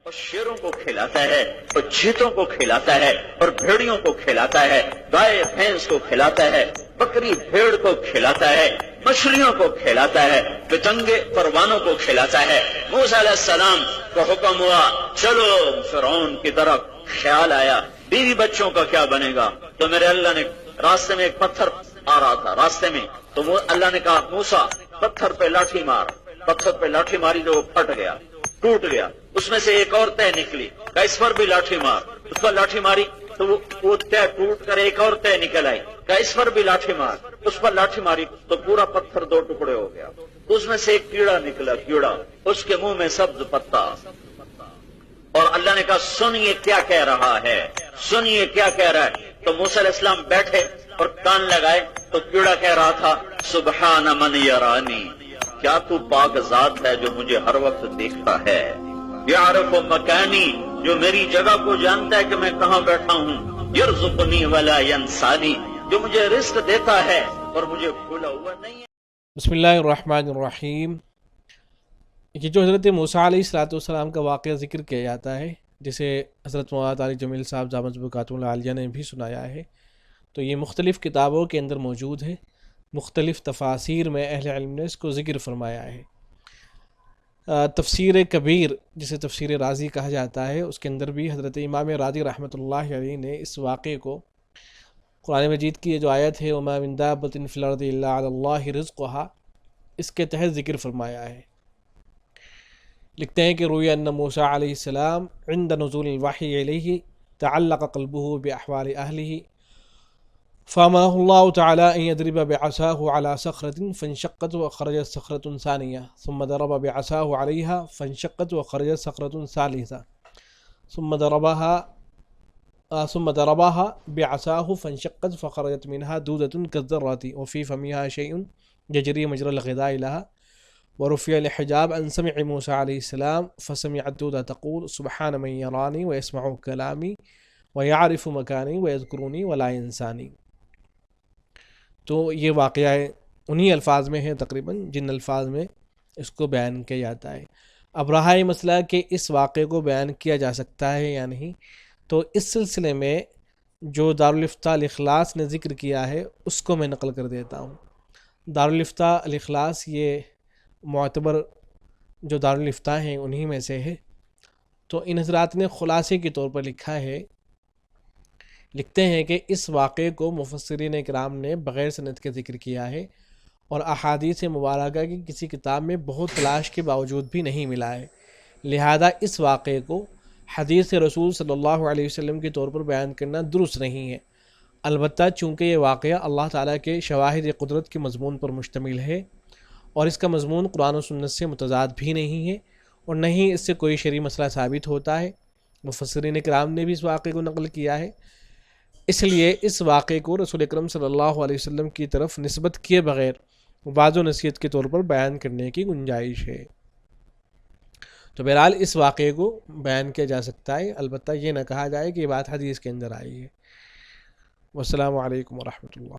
اور شیروں کو کھلاتا ہے اور چیتوں کو کھلاتا ہے اور بھیڑیوں کو کھلاتا ہے، گائے بھینس کو کھلاتا ہے، بکری بھیڑ کو کھلاتا ہے، مچھلیوں کو کھلاتا ہے، پتنگے پروانوں کو کھلاتا ہے۔ موسیٰ علیہ السلام کو حکم ہوا چلو فرعون کی طرف، خیال آیا بیوی بچوں کا کیا بنے گا؟ تو میرے اللہ نے راستے میں ایک پتھر آ رہا تھا راستے میں، تو وہ اللہ نے کہا موسیٰ پتھر پہ لاٹھی مار، پتھر پہ لاٹھی ماری تو وہ پھٹ گیا، ٹوٹ گیا، اس میں سے ایک اور تہ نکلی، کہا اس پر بھی لاٹھی مار، اس پر لاٹھی ماری تو وہ تہ ٹوٹ کر ایک اور تہ نکل آئی، کہا اس پر بھی لاٹھی مار، اس پر لاٹھی ماری تو پورا پتھر دو ٹکڑے ہو گیا، اس میں سے ایک کیڑا نکلا، کیڑا، اس کے منہ میں سبز پتا، اور اللہ نے کہا سنیے کیا کہہ رہا ہے، سنیے کیا کہہ رہا ہے۔ تو موسیٰ علیہ السلام بیٹھے اور کان لگائے تو کیڑا کہہ رہا تھا سبحان من یرانی، کیا تو پاک ذات ہے جو مجھے ہر وقت دیکھتا ہے، یعرف مکانی، جو میری جگہ کو جانتا ہے کہ میں کہاں بیٹھا ہوں، یرزقنی ولا ینسانی، جو مجھے رزق دیتا ہے اور مجھے بھولا ہوا نہیں ہے۔ بسم اللہ الرحمن الرحیم۔ یہ جو حضرت موسیٰ علیہ السلام کا واقعہ ذکر کیا جاتا ہے، جسے حضرت مولانا علی جمیل صاحب دامت برکاتہ العالیہ نے بھی سنایا ہے، تو یہ مختلف کتابوں کے اندر موجود ہے، مختلف تفاسیر میں اہل علم نے اس کو ذکر فرمایا ہے۔ تفسیر کبیر جسے تفسیر رازی کہا جاتا ہے، اس کے اندر بھی حضرت امام رازی رحمۃ اللہ علیہ نے اس واقعے کو قرآن مجید کی یہ جو آیت ہے وَمَا مِن دَابَّةٍ فِي الْأَرْضِ إِلَّا عَلَى اللَّهِ رِزْقُهَا، اس کے تحت ذکر فرمایا ہے۔ لکھتے ہیں کہ روی ان موسیٰ علیہ السلام عند نزول الوحی علیہ تعلق قلبه بأحوال أهله فأمره الله تعالى أن يضرب بعصاه على صخرة فانشقت وخرجت صخرة ثانية ثم ضرب بعصاه عليها فانشقت وخرجت صخرة ثالثة ثم ضربها بعصاه فانشقت فخرجت منها دودة كالذرة وفي فمها شيء يجري مجرى الغذاء لها ورفع الحجاب عن سمع موسى عليه السلام فسمع الدودة تقول سبحان من يراني ويسمع كلامي ويعرف مكاني ويذكرني ولا ينساني۔ تو یہ واقعہ انہی الفاظ میں ہے تقریباً جن الفاظ میں اس کو بیان کیا جاتا ہے۔ اب رہا یہ مسئلہ کہ اس واقعے کو بیان کیا جا سکتا ہے یا نہیں، تو اس سلسلے میں جو دارالفتاء الاخلاص نے ذکر کیا ہے اس کو میں نقل کر دیتا ہوں۔ دارالفتاء الاخلاص یہ معتبر جو دارالفتاء ہیں انہی میں سے ہے۔ تو ان حضرات نے خلاصے کے طور پر لکھا ہے، لکھتے ہیں کہ اس واقعے کو مفسرین اکرام نے بغیر سند کے ذکر کیا ہے اور احادیث مبارکہ کی کسی کتاب میں بہت تلاش کے باوجود بھی نہیں ملا ہے، لہذا اس واقعے کو حدیث رسول صلی اللہ علیہ وسلم کے طور پر بیان کرنا درست نہیں ہے۔ البتہ چونکہ یہ واقعہ اللہ تعالیٰ کے شواہد قدرت کے مضمون پر مشتمل ہے اور اس کا مضمون قرآن و سنت سے متضاد بھی نہیں ہے اور نہ ہی اس سے کوئی شرعی مسئلہ ثابت ہوتا ہے، مفسرین اکرام نے بھی اس واقعے کو نقل کیا ہے، اس لیے اس واقعے کو رسول اکرم صلی اللہ علیہ وسلم کی طرف نسبت کیے بغیر وعظ و نصیحت کے طور پر بیان کرنے کی گنجائش ہے۔ تو بہرحال اس واقعے کو بیان کیا جا سکتا ہے، البتہ یہ نہ کہا جائے کہ یہ بات حدیث کے اندر آئی ہے۔ والسلام علیکم ورحمۃ اللہ۔